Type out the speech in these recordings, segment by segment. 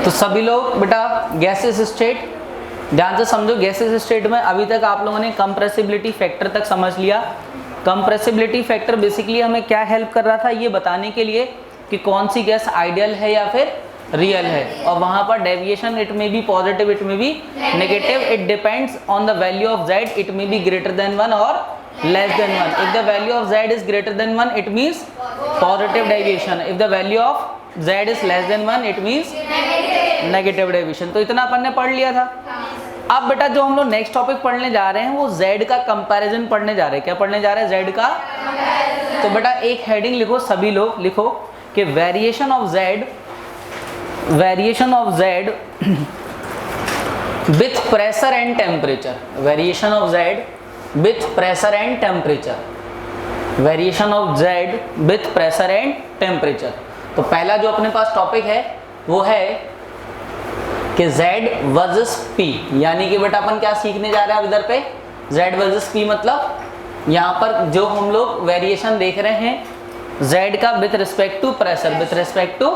तो सभी लोग बेटा गैसेस स्टेट ध्यान से समझो। गैसेस स्टेट में अभी तक आप लोगों ने कंप्रेसिबिलिटी फैक्टर तक समझ लिया। कंप्रेसिबिलिटी फैक्टर बेसिकली हमें क्या हेल्प कर रहा था, ये बताने के लिए कि कौन सी गैस आइडियल है या फिर रियल है, और वहां पर deviation it may be positive, it may be negative, it depends on the value of z, it may be greater than 1 और less than 1। If the value of z is greater than 1 it means positive deviation, if the value of z is less than 1 it means negative deviation. तो इतना अपन ने पढ़ लिया था। अब बेटा जो हम लोग नेक्स्ट टॉपिक पढ़ने जा रहे हैं वो z का कंपैरिजन पढ़ने जा रहे हैं। क्या पढ़ने जा रहे हैं? z का। तो बेटा एक हेडिंग लिखो, सभी लोग लिखो कि variation of z with pressure and temperature, variation of z with pressure and temperature, variation of z with pressure and temperature। तो पहला जो अपने पास टॉपिक है वो है कि z वर्सेस p, यानी कि बेटा अपन क्या सीखने जा रहे हैं अब इधर पे, z वर्सेस p मतलब यहाँ पर जो हम लोग वेरिएशन देख रहे हैं z का with respect to pressure, with respect to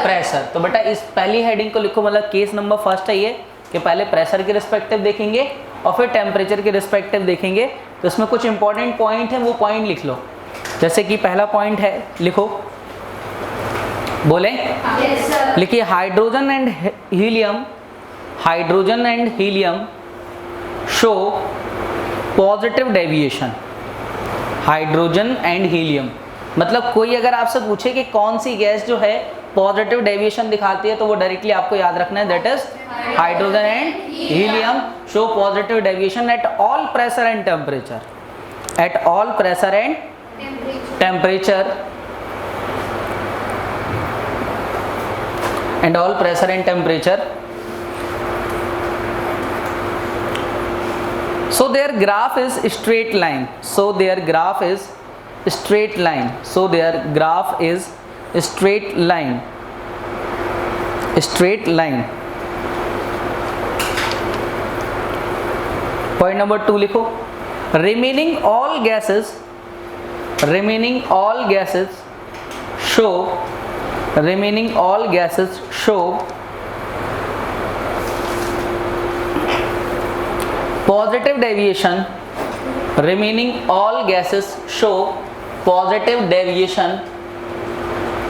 pressure. तो बेटा इस पहली हेडिंग को लिखो, मतलब केस नंबर फर्स्ट है ये कि पहले प्रेशर के रिस्पेक्टिव देखेंगे और फिर टेम्परेचर के रिस्पेक्टिव देखेंगे। तो इसमें कुछ इंपॉर्टेंट पॉइंट है, वो पॉइंट लिख लो। जैसे कि पहला पॉइंट है, लिखो, बोले लिखिए hydrogen and helium show positive deviation. Hydrogen and helium मतलब कोई अगर आपसे पूछे कि कौन सी गैस जो है पॉजिटिव डेविएशन दिखाती है तो वो डायरेक्टली आपको याद रखना है, that is hydrogen and helium show positive deviation at all pressure and temperature, at all pressure and temperature, and all pressure and temperature. So their graph is straight line. So their graph is straight line. So their graph is straight line. Straight line. Point number 2 लिखो। Remaining all gases show positive deviation, remaining all gases show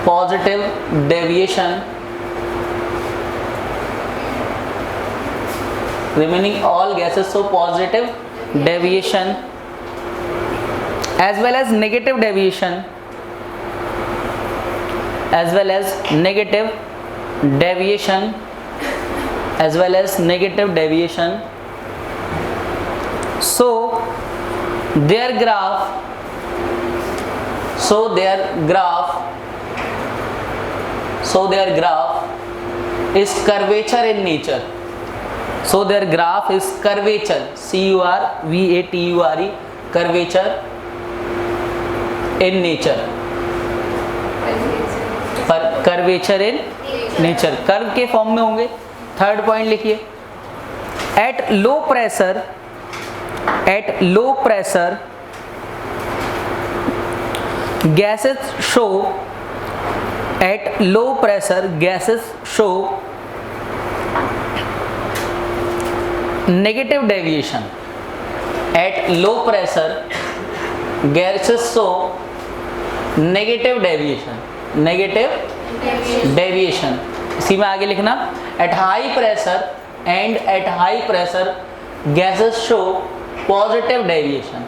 positive deviation, remaining all gases show positive deviation as well as negative deviation, as well as negative deviation. So their graph is curvature in nature. So their graph is curvature, curvature, curvature in nature, पर curvature in nature curve के form में होंगे। Third point लिखिए, at low pressure gases show negative deviation. At low pressure gases show negative deviation. इसी में आगे लिखना, at high pressure gases show positive deviation.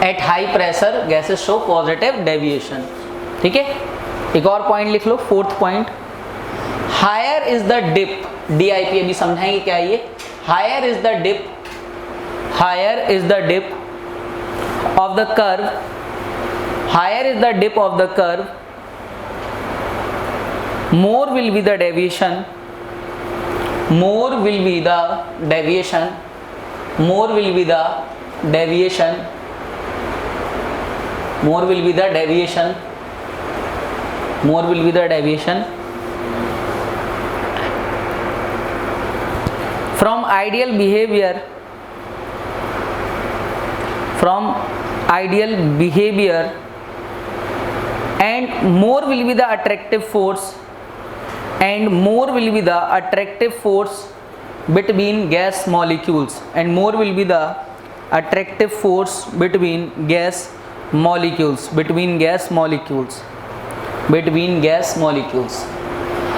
At high pressure gases show positive deviation. ठीक है, एक और पॉइंट लिख लो, fourth point, higher is the dip, DIP अभी समझाएंगे क्या है ये। Higher is the dip of the curve, higher is the dip of the curve, more will be the deviation, from ideal behavior and more will be the attractive force between gas molecules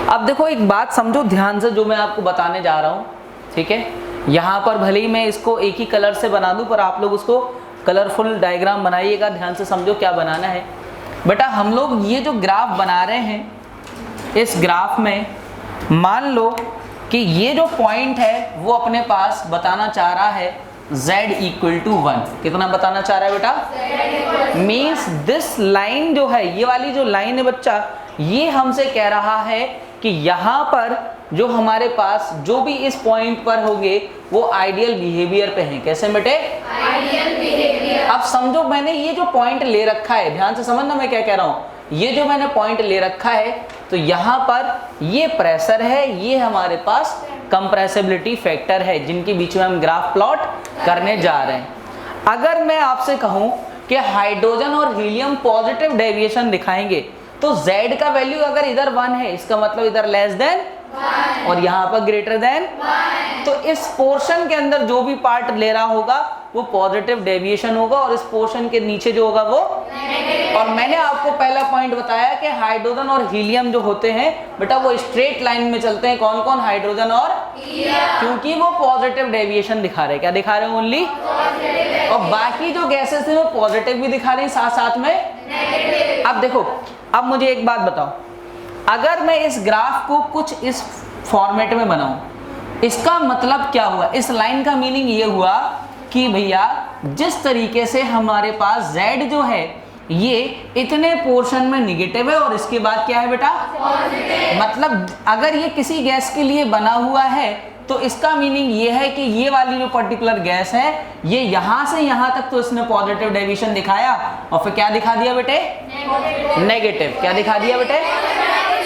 अब देखो एक बात समझो ध्यान से जो मैं आपको बताने जा रहा हूँ, ठीक है। यहाँ पर भले ही मैं इसको एक ही कलर से बना दूँ पर आप लोग उसको कलरफुल डायग्राम बनाइएगा, ध्यान से समझो क्या बनाना है। बेटा हम लोग ये जो ग्राफ बना रहे हैं, इस ग्राफ में मान लो कि ये जो पॉइंट है वो अपने पास बताना चाह रहा है z इक्वल टू 1। कितना बताना चाह रहा है बेटा? मीन्स दिस लाइन जो है, ये वाली जो लाइन है बच्चा, ये हमसे कह रहा है कि यहाँ पर जो हमारे पास जो भी इस पॉइंट पर होंगे वो आइडियल बिहेवियर पे हैं। कैसे बेटे? Ideal behaviour. अब समझो मैंने ये जो पॉइंट ले रखा है, ध्यान से समझना मैं क्या कह रहा हूँ। ये जो मैंने पॉइंट ले रखा है तो यहाँ पर ये प्रेशर है, ये हमारे पास कंप्रेसिबिलिटी फैक्टर है, जिनके बीच में हम ग्राफ प्लॉट करने जा रहे हैं। अगर मैं आपसे कहूँ कि हाइड्रोजन और हीलियम पॉजिटिव डेविएशन दिखाएंगे तो Z का वैल्यू अगर इधर 1 है, इसका मतलब इधर लेस देन और यहाँ पर ग्रेटर देन, तो इस पोर्शन के अंदर जो भी पार्ट ले रहा होगा वो पॉजिटिव डेविएशन होगा और इस पोर्शन के नीचे जो होगा वो नेगेटिव। और मैंने आपको पहला पॉइंट बताया कि हाइड्रोजन और हीलियम जो होते हैं बेटा वो स्ट्रेट लाइन में चलते हैं। कौन कौन? हाइड्रोजन और हीलियम, क्योंकि वो पॉजिटिव डेविएशन दिखा रहे हैं। क्या दिखा रहे हैं? Only positive. और बाकी जो गैसेस हैं वो पॉजिटिव भी दिखा रहे हैं, साथ साथ में नेगेटिव। अब देखो, अब मुझे एक बात बताओ, अगर मैं इस ग्राफ को कुछ इस फॉर्मेट में बनाऊं, इसका मतलब क्या हुआ? इस लाइन का मीनिंग ये हुआ कि भैया जिस तरीके से हमारे पास Z जो है ये इतने पोर्शन में निगेटिव है और इसके बाद क्या है बेटा? पॉजिटिव। मतलब अगर ये किसी गैस के लिए बना हुआ है तो इसका मीनिंग ये है कि ये वाली जो पर्टिकुलर गैस है ये यहाँ से यहाँ तक तो इसने पॉजिटिव डेविएशन दिखाया और फिर क्या दिखा दिया बेटे? नेगेटिव। क्या दिखा दिया बेटे?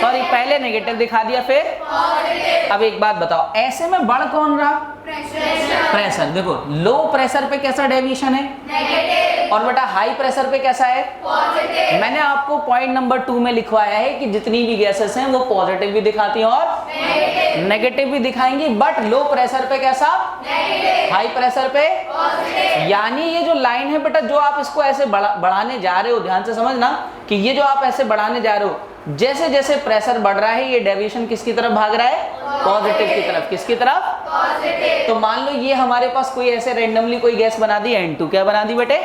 सॉरी, पहले नेगेटिव दिखा दिया फिर पॉजिटिव। अब एक बात बताओ, ऐसे में बढ़ कौन रहा? प्रेशर। देखो लो प्रेशर पे कैसा डेविएशन है? नेगेटिव। और बेटा हाई प्रेशर पे कैसा है? पॉजिटिव। मैंने आपको पॉइंट नंबर 2 में लिखवाया है कि जितनी भी गैसेस हैं वो पॉजिटिव भी दिखाती हैं और नेगेटिव भी दिखाएंगी, बट लो प्रेशर पे कैसा? नेगेटिव। हाई प्रेशर पे पॉजिटिव। यानी ये जो लाइन है बेटा, जो आप इसको ऐसे बढ़ाने जा रहे हो, ध्यान से समझना कि ये जो आप ऐसे बढ़ाने जा रहे हो, जैसे जैसे प्रेशर बढ़ रहा है ये डेविएशन किसकी तरफ भाग रहा है? पॉजिटिव की तरफ। किसकी तरफ? पॉजिटिव। तो मान लो ये हमारे पास कोई ऐसे रैंडमली कोई गैस बना दी N2। क्या बना दी बेटे?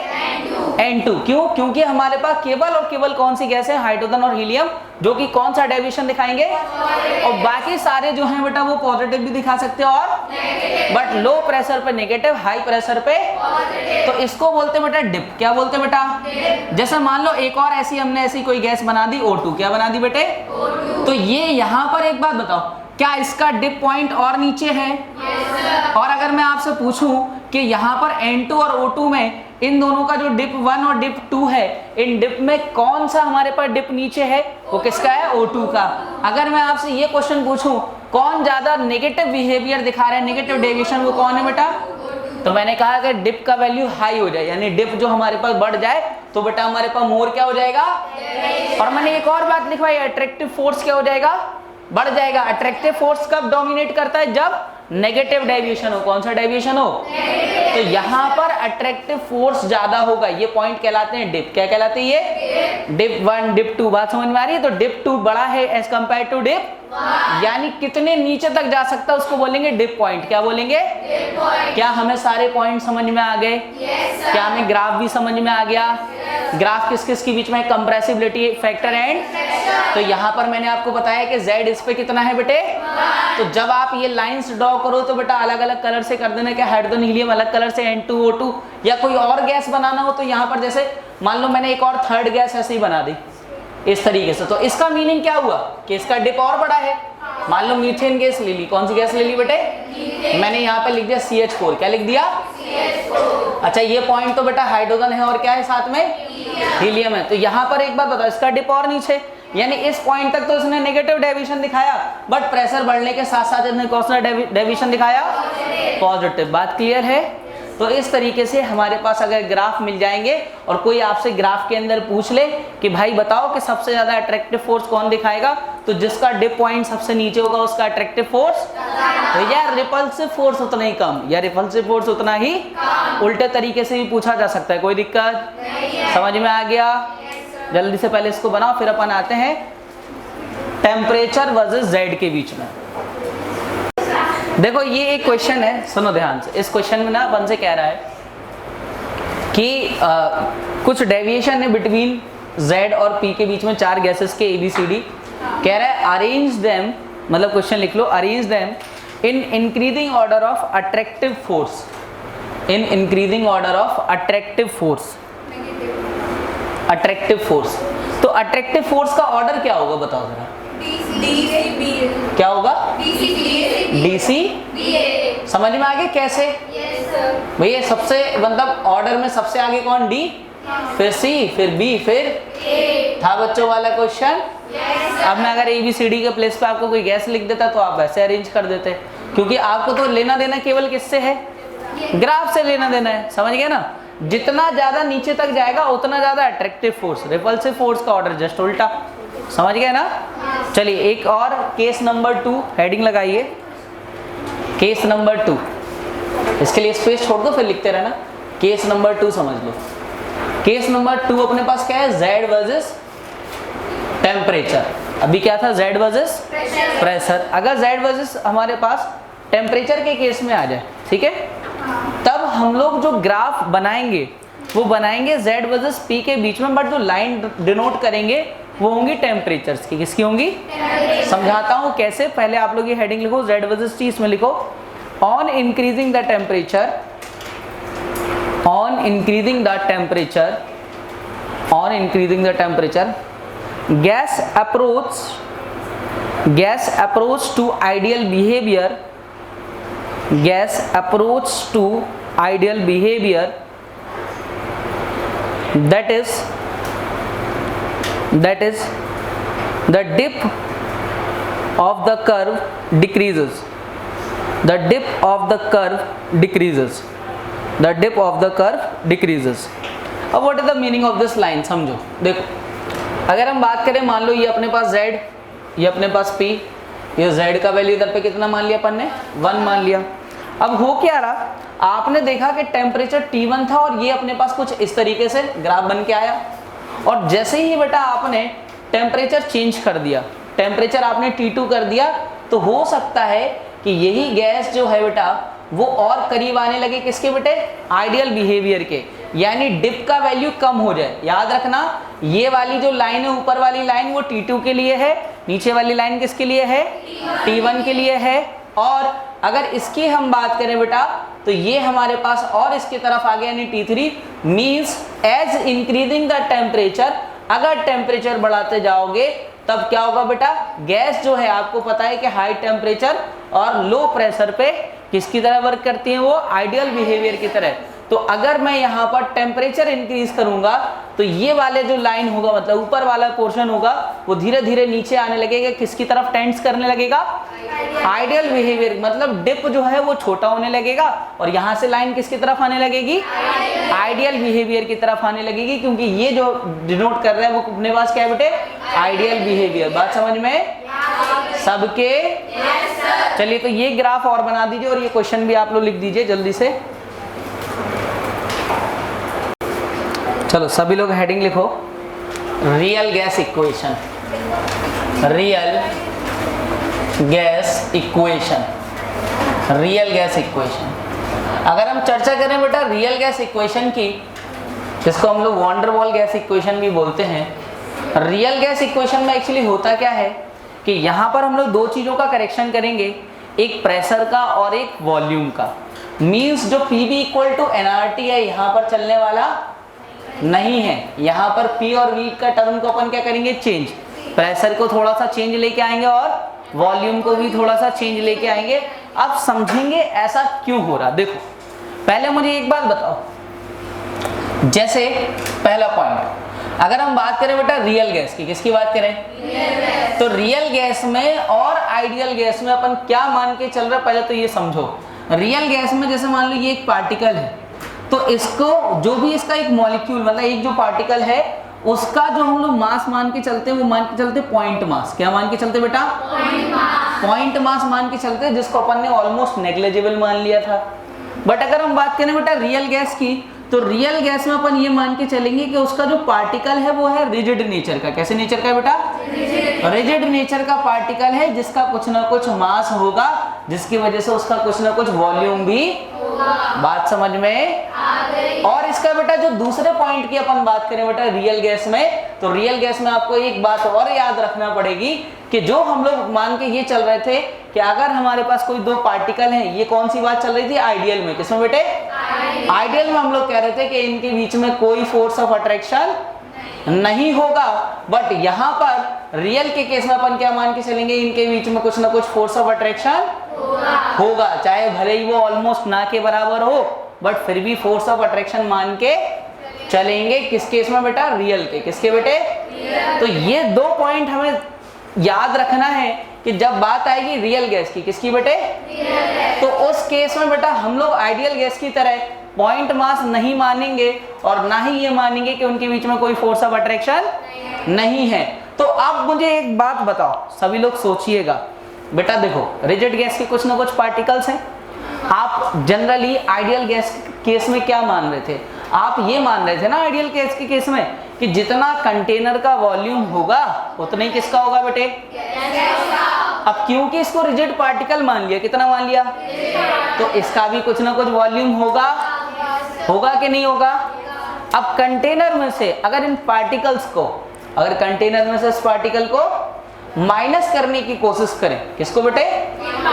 N2। क्यों? क्योंकि हमारे पास केवल और केवल कौन सी गैस है? हाइड्रोजन और हीलियम, जो कि कौन सा डेविएशन दिखाएंगे? और बाकी सारे जो हैं बेटा वो पॉजिटिव भी दिखा सकते हैं और नेगेटिव, बट लो प्रेशर पे नेगेटिव, हाई प्रेशर पे पॉजिटिव। तो इसको बोलते हैं बेटा डिप। क्या बोलते हैं बेटा? डिप। जैसे मान लो एक और ऐसी हमने ऐसी कोई गैस बना दी O2। क्या बना दी बेटे? O2। तो ये यहाँ पर एक बात बताओ, क्या इसका डिप पॉइंट और नीचे है? yes, और अगर मैं आपसे पूछूं कि यहाँ पर N2 और O2 में इन दोनों का जो डिप 1 और डिप 2 है, इन डिप में कौन सा हमारे पास डिप नीचे है? वो किसका है? O2 का। अगर मैं आपसे ये क्वेश्चन पूछूं कौन ज्यादा नेगेटिव बिहेवियर दिखा रहा है, नेगेटिव डेविएशन, वो कौन है बेटा? तो मैंने कहा अगर डिप का वैल्यू हाई हो जाए, यानी डिप जो हमारे पास बढ़ जाए, तो बेटा हमारे पास मोर क्या हो जाएगा? और मैंने एक और बात लिखवाई, अट्रैक्टिव फोर्स क्या हो जाएगा? बढ़ जाएगा। अट्रैक्टिव फोर्स कब डोमिनेट करता है? जब नेगेटिव डेविएशन हो। कौन सा डेविएशन हो? तो यहाँ पर अट्रैक्टिव फोर्स ज्यादा होगा। ये पॉइंट कहलाते हैं डिप। क्या कहलाते हैं ये? Dip 1, dip 2। बात समझ में आ रही है? तो डिप 2 बड़ा है एज कंपेयर टू डिप 1, यानी कितने नीचे तक जा सकता है उसको बोलेंगे डिप पॉइंट। क्या बोलेंगे? Dip point. क्या हमें सारे पॉइंट समझ में आ गए? yes, क्या हमें ग्राफ भी समझ में आ गया? yes, ग्राफ किस किस के बीच में? Compressibility factor and. तो यहाँ पर मैंने आपको बताया कि Z इस पे कितना है बेटे? 1। तो जब आप ये लाइंस ड्रॉ करो तो बेटा अलग अलग कलर से कर देना। क्या हाइड्रोजन हीलियम अलग कलर से, N2 O2, या कोई और गैस बनाना हो तो यहाँ पर जैसे मान लो मैंने एक और थर्ड गैस ऐसे ही बना दी इस तरीके से, तो इसका मीनिंग क्या हुआ कि इसका डिप और बड़ा है। मान लो मीथेन गैस ले ली। कौन सी गैस ले ली बेटे? मैंने यहाँ पे लिख दिया CH4। क्या लिख दिया? CH4। अच्छा ये पॉइंट तो बेटा हाइड्रोजन है और क्या है साथ में? हीलियम है। तो यहाँ पर एक बात बताओ, इसका डिप और नीचे, यानी इस पॉइंट तक तो इसने नेगेटिव डेविएशन दिखाया, बट प्रेशर बढ़ने के साथ साथ इसने कौन सा डेविएशन दिखाया? पॉजिटिव। बात क्लियर है? तो इस तरीके से हमारे पास अगर ग्राफ मिल जाएंगे और कोई आपसे ग्राफ के अंदर पूछ ले कि भाई बताओ कि सबसे ज्यादा अट्रैक्टिव फोर्स कौन दिखाएगा, तो जिसका डिप पॉइंट सबसे नीचे होगा उसका अट्रैक्टिव फोर्स या रिपल्सिव फोर्स उतना ही कम, या रिपल्सिव फोर्स उतना ही उल्टे तरीके से भी पूछा जा सकता है। कोई दिक्कत? समझ में आ गया? जल्दी से पहले इसको बनाओ, फिर अपन आते हैं टेम्परेचर वर्सेस जेड के बीच में। देखो ये एक क्वेश्चन है, सुनो ध्यान से। इस क्वेश्चन में ना अपन से कह रहा है कि कुछ डेविएशन है बिटवीन Z और P के बीच में 4 गैसेस के ABCD। कह रहा है अरेंज देम, मतलब क्वेश्चन लिख लो, arrange them in increasing order of attractive force, in increasing order of attractive force, attractive force. तो अट्रैक्टिव फोर्स का ऑर्डर क्या होगा बताओ जरा? क्या होगा? DC। समझ में आ गया कैसे? भैया सबसे मतलब ऑर्डर में सबसे आगे कौन? D, फिर C, फिर B, फिर A। था बच्चों वाला क्वेश्चन? अब मैं अगर ABCD के प्लेस पे आपको कोई गैस लिख देता तो आप वैसे अरेंज कर देते, क्योंकि आपको तो लेना देना केवल किससे है? ग्राफ से लेना देना है। समझ गए ना? जितना ज्यादा नीचे तक जाएगा उतना ज्यादा अट्रैक्टिव फोर्स, रिपल्सिव फोर्स का ऑर्डर जस्ट उल्टा। समझ गए ना? चलिए एक और केस नंबर 2 हेडिंग लगाइए, केस नंबर 2। इसके लिए स्पेस छोड़ दो फिर लिखते रहना। केस नंबर 2 समझ लो। केस नंबर 2 अपने पास क्या है? Z versus temperature. अभी क्या था? Z versus pressure. अगर Z वर्सेस हमारे पास टेम्परेचर के केस में आ जाए, ठीक है, तब हम लोग जो ग्राफ बनाएंगे वो बनाएंगे Z वर्सेस P के बीच में, बट जो लाइन डिनोट करेंगे वो होंगी टेम्परेचर्स की। किसकी होंगी? समझाता हूं कैसे। पहले आप लोग ये हेडिंग लिखो, Z वर्सेस T, इसमें लिखो on increasing the temperature, on increasing the temperature, on increasing the temperature gas approach to ideal behaviour, gas approach to ideal behaviour, that is the dip of the curve decreases, the dip of the curve decreases, the dip of the curve decreases। अब what is the meaning of this line? समझो। देखो अगर हम बात करें, मान लो ये अपने पास Z, ये अपने पास P, ये Z का वैल्यू इधर पे कितना मान लिया अपन ने? 1 मान लिया। अब हो क्या रहा? आपने देखा कि टेम्परेचर T1 था और ये अपने पास कुछ इस तरीके से ग्राफ बन के आया, और जैसे ही बेटा आपने टेम्परेचर चेंज कर दिया, टेम्परेचर आपने T2 कर दिया, तो हो सकता है कि यही गैस जो है बेटा वो और करीब आने लगे किसके बेटे? आइडियल बिहेवियर के, यानी डिप का वैल्यू कम हो जाए। याद रखना ये वाली जो लाइन है, ऊपर वाली लाइन वो T2 के लिए है, नीचे वाली लाइन किसके लिए है? T1 के लिए है। और अगर इसकी हम बात करें बेटा तो ये हमारे पास और इसकी तरफ आ गया, यानी T3। Means as increasing the temperature, अगर टेम्परेचर बढ़ाते जाओगे तब क्या होगा बेटा? गैस जो है आपको पता है कि हाई टेम्परेचर और लो प्रेशर पे किसकी तरह वर्क करती है? वो आइडियल बिहेवियर की तरह। तो अगर मैं यहाँ पर टेम्परेचर इंक्रीज करूंगा तो ये वाले जो लाइन होगा, मतलब ऊपर वाला पोर्शन होगा, वो धीरे धीरे नीचे आने लगेगा। किसकी तरफ टेंड्स करने लगेगा? Ideal behaviour. मतलब डिप जो है वो छोटा होने लगेगा और यहाँ से लाइन किसकी तरफ आने लगेगी? आइडियल बिहेवियर की तरफ आने लगेगी, क्योंकि ये जो डिनोट कर रहा है वो अपने पास क्या है बेटे? Ideal behaviour. बात समझ में सबके? चलिए तो ये ग्राफ और बना दीजिए और ये क्वेश्चन भी आप लोग लिख दीजिए जल्दी से। चलो सभी लोग हेडिंग लिखो, real gas equation, real gas equation, real gas equation. अगर हम चर्चा करें बेटा रियल गैस इक्वेशन की, जिसको हम लोग van der Waals gas equation भी बोलते हैं, रियल गैस इक्वेशन में एक्चुअली होता क्या है कि यहाँ पर हम लोग दो चीज़ों का करेक्शन करेंगे, एक प्रेशर का और एक वॉल्यूम का। मीन्स जो PV इक्वल टू nRT है यहाँ पर चलने वाला नहीं है। यहाँ पर P और V का टर्म को अपन क्या करेंगे? चेंज। प्रेशर को थोड़ा सा चेंज लेके आएंगे और वॉल्यूम को भी थोड़ा सा चेंज लेके आएंगे। अब समझेंगे ऐसा क्यों हो रहा। देखो पहले मुझे एक बात बताओ, जैसे पहला पॉइंट अगर हम बात करें बेटा रियल गैस की, किसकी बात करें? तो रियल गैस में और आइडियल गैस में अपन क्या मान के चल रहे हैं, पहले तो ये समझो। रियल गैस में जैसे मान लो ये एक पार्टिकल है, तो इसको जो भी इसका एक मॉलिक्यूल मतलब एक जो पार्टिकल है उसका जो हम लोग मास मान के चलते हैं वो मान के चलते पॉइंट मास। क्या मान के चलते बेटा? पॉइंट मास मान के चलते, जिसको अपन ने ऑलमोस्ट नेग्लिजिबल मान लिया था। बट अगर हम बात करें बेटा रियल गैस की, तो रियल गैस में अपन ये मान के चलेंगे कि उसका जो पार्टिकल है वो है रिजिड नेचर का। कैसे नेचर का है बेटा? रिजिड नेचर का पार्टिकल है, जिसका कुछ ना कुछ मास होगा, जिसकी वजह से उसका कुछ ना कुछ वॉल्यूम भी होगा। बात समझ में आ गई। और इसका बेटा जो दूसरे पॉइंट की अपन बात करें बेटा रियल गैस में, तो रियल गैस में आपको एक बात और याद रखना पड़ेगी कि जो हम लोग मान के ये चल रहे थे कि अगर हमारे पास कोई दो पार्टिकल हैं, ये कौन सी बात चल रही थी? आइडियल में। किसमें बेटे? आइडियल में हम लोग कह रहे थे कि इनके बीच में कोई फोर्स ऑफ अट्रैक्शन नहीं होगा। बट यहाँ पर रियल के केस में अपन क्या मान के चलेंगे? इनके बीच में कुछ ना कुछ फोर्स ऑफ अट्रैक्शन होगा, चाहे भले ही वो ऑलमोस्ट ना के बराबर हो, बट फिर भी फोर्स ऑफ अट्रैक्शन मान के चलेंगे। किस केस में बेटा? रियल के। किसके बेटे? तो ये दो पॉइंट हमें याद रखना है कि जब बात आएगी रियल गैस की। किसकी बेटे? तो उस केस में बेटा हम लोग आइडियल गैस की तरह पॉइंट मास नहीं मानेंगे और ना ही ये मानेंगे कि उनके बीच में कोई फोर्स ऑफ अट्रैक्शन नहीं है। तो अब मुझे एक बात बताओ, सभी लोग सोचिएगा बेटा। देखो रिजिड गैस के कुछ ना कुछ पार्टिकल्स हैं। आप जनरली आइडियल गैस केस में क्या मान रहे थे? आप ये मान रहे थे ना आइडियल गैस के केस में कि जितना कंटेनर का वॉल्यूम होगा उतना ही किसका होगा बेटे? अब क्योंकि इसको रिजिड पार्टिकल मान लिया, कितना मान लिया? तो इसका भी कुछ ना कुछ वॉल्यूम होगा, होगा कि नहीं होगा? अब कंटेनर में से अगर इन पार्टिकल्स को, अगर कंटेनर में से इस पार्टिकल को माइनस करने की कोशिश करें, किसको बेटे?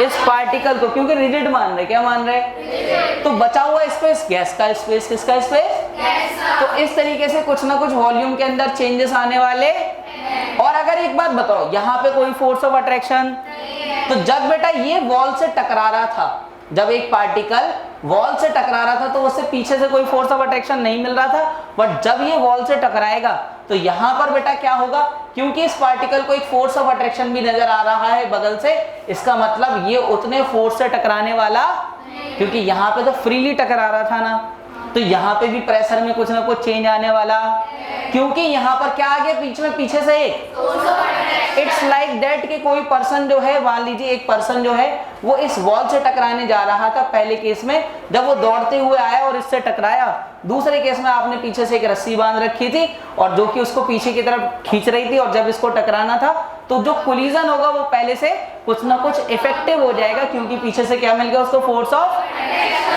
इस पार्टिकल को, क्योंकि रिजिड मान रहे। क्या मान रहे? तो बचा हुआ स्पेस गैस का स्पेस। किसका स्पेस? तो इस तरीके से कुछ ना कुछ वॉल्यूम के अंदर चेंजेस आने वाले। और अगर एक बात बताओ, यहाँ पे कोई फोर्स ऑफ अट्रैक्शन, तो जब बेटा ये वॉल से टकरा रहा था, जब एक पार्टिकल वॉल से टकरा रहा था तो उससे पीछे से कोई फोर्स ऑफ अट्रैक्शन नहीं मिल रहा था। बट जब ये वॉल से टकराएगा तो यहाँ पर बेटा क्या होगा? क्योंकि इस पार्टिकल को एक फोर्स ऑफ अट्रैक्शन भी नजर आ रहा है बगल से, इसका मतलब ये उतने फोर्स से टकराने वाला, क्योंकि यहाँ पे तो फ्रीली टकरा रहा था ना, तो यहाँ पे भी प्रेशर में कुछ ना कुछ चेंज आने वाला। क्योंकि यहाँ पर क्या आ गया? बीच में पीछे से एक, इट्स लाइक दैट कि कोई पर्सन जो है, मान लीजिए एक पर्सन जो है वो इस वॉल से टकराने जा रहा था पहले केस में, जब वो दौड़ते हुए आया और इससे टकराया। दूसरे केस में आपने पीछे से एक रस्सी बांध रखी थी और जो कि उसको पीछे की तरफ खींच रही थी, और जब इसको टकराना था तो जो कोलिजन होगा वो पहले से कुछ ना कुछ इफेक्टिव हो जाएगा, क्योंकि पीछे से क्या मिल गया उसको? Force of.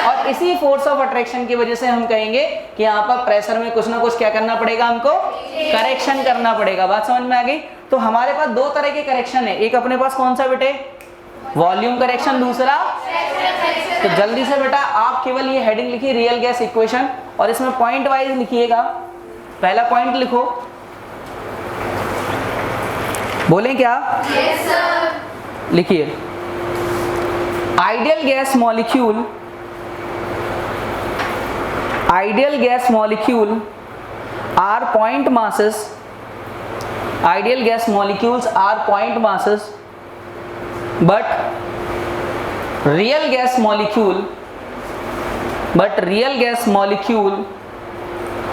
और इसी फोर्स ऑफ अट्रैक्शन की वजह से हम कहेंगे कि यहाँ पर प्रेशर में कुछ ना कुछ क्या करना पड़ेगा? हमको करेक्शन करना पड़ेगा। बात समझ में आ गई? तो हमारे पास दो तरह के करेक्शन है। एक अपने पास कौन सा बेटे? Volume correction. दूसरा, तो जल्दी से बेटा आप केवल ये हेडिंग लिखिए रियल गैस इक्वेशन, और इसमें पॉइंट वाइज लिखिएगा। पहला पॉइंट लिखो, बोलें क्या? yes, sir. लिखिए ideal gas molecule, ideal gas molecule are point masses, ideal gas molecules are point masses, but real gas molecule, but real gas molecule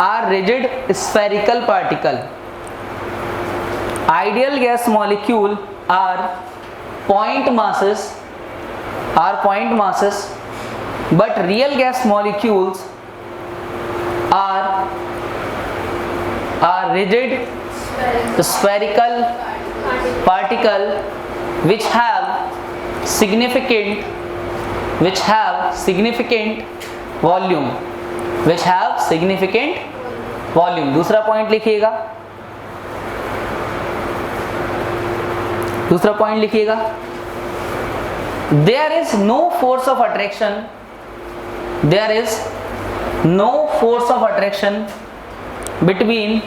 are rigid spherical particle. Ideal gas molecule are point masses, but real gas molecules are rigid spherical particle which have significant volume, which have significant volume. दूसरा point लिखिएगा, दूसरा point लिखिएगा, there is no force of attraction, there is no force of attraction between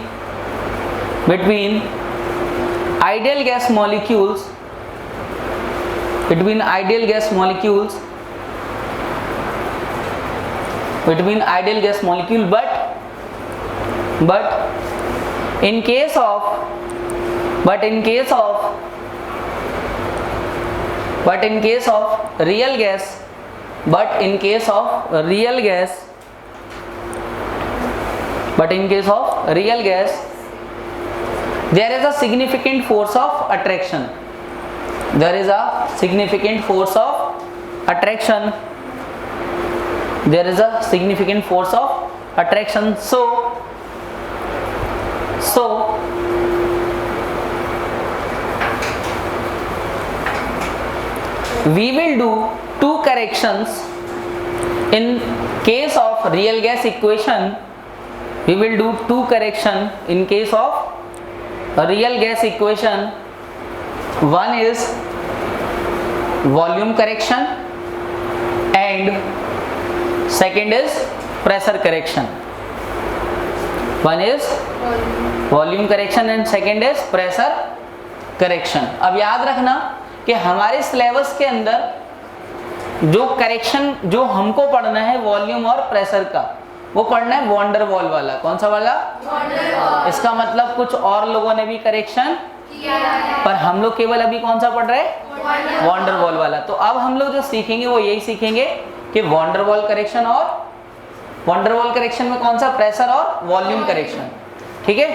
ideal gas molecules, between ideal gas molecule, but in case of real gas but in case of real gas, there is a significant force of attraction. There is a significant force of attraction. There is a significant force of attraction. So we will do two corrections in case of real gas equation. We will do two correction in case of a real gas equation. One is volume correction and second is pressure correction. One is volume correction and second is pressure correction. अब याद रखना कि हमारे syllabus के अंदर जो correction जो हमको पढ़ना है वॉल्यूम और प्रेशर का, वो पढ़ना है वॉन डेर वाल वाला. कौन सा वाला? इसका मतलब कुछ और लोगों ने भी करेक्शन किया है, पर हम लोग केवल अभी कौन सा पढ़ रहे हैं? वॉन डेर वाल वाला. तो अब हम लोग जो सीखेंगे वो यही सीखेंगे कि वॉन डेर वाल करेक्शन और वॉन डेर वाल करेक्शन में कौन सा? प्रेशर और वॉल्यूम करेक्शन. ठीक है.